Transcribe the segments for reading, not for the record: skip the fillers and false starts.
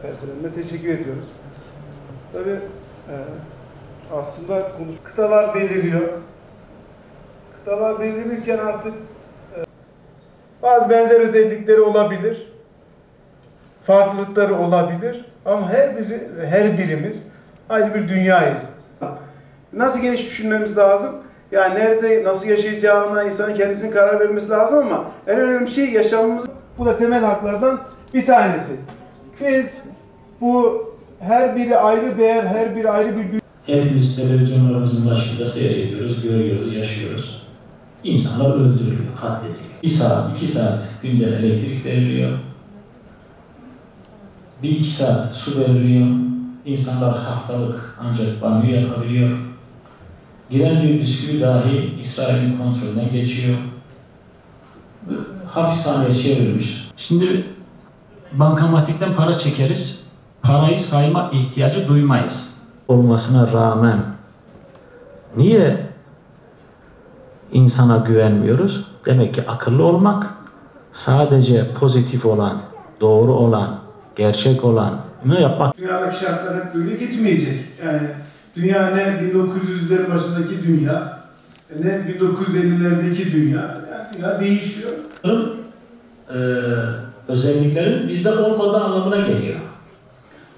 Personeline teşekkür ediyoruz. Tabii aslında kıtalar belirliyor. Kıtalar belirlenirken artık bazı benzer özellikleri olabilir. Farklılıkları olabilir. Ama her birimiz ayrı bir dünyayız. Nasıl geniş düşünmemiz lazım? Yani nerede, nasıl yaşayacağına insanın kendisinin karar vermesi lazım ama en önemli şey yaşamımız. Bu da temel haklardan bir tanesi. Biz bu her biri ayrı değer, her biri ayrı bir dünya. Hepimiz televizyonlarımızın başında seyrediyoruz, görüyoruz, yaşıyoruz. İnsanlar öldürülüyor, katlediliyor. 1 saat, 2 saat günden elektrik veriliyor. 1-2 saat su veriliyor. İnsanlar haftalık ancak banyo yapabiliyor. Giren bir bisküvi dahi İsrail'in kontrolünden geçiyor. Hapishaneye çevrilmiş. Şimdi bankamatikten para çekeriz. Parayı sayma ihtiyacı duymayız. Olmasına rağmen niye insana güvenmiyoruz? Demek ki akıllı olmak, sadece pozitif olan, doğru olan, gerçek olanı yapmak. Dünyadaki şartlar hep böyle gitmeyecek. Yani dünya ne 1900'lerin başındaki dünya, ne 1950'lerdeki dünya. Yani dünya değişiyor. Özelliklerin bizde olmadığı anlamına geliyor.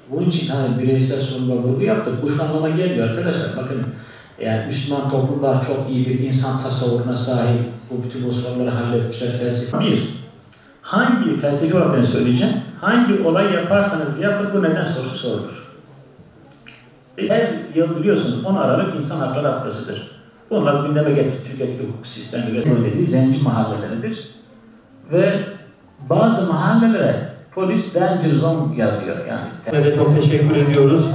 Bunun için hani bireysel sorunla vurgu yaptık. Bu şu anlama gelmiyor arkadaşlar. Bakın yani Müslüman toplumlar çok iyi bir insan tasavvuruna sahip. Bu bütün bu sorunları halletmişler felsefe. Hangi felsefi olarak ben söyleyeceğim? Hangi olay yaparsanız yapın bu neden sorusu sorulur. Her yıl biliyorsunuz 10 Aralık İnsan Hakları Haftası'dır. Bunlar gündeme getirip tüketici hukuk sistemi ve zenci mahalleleridir. Ve bazı mahallelere polis danger zone yazıyor yani. Evet, çok teşekkür ediyoruz.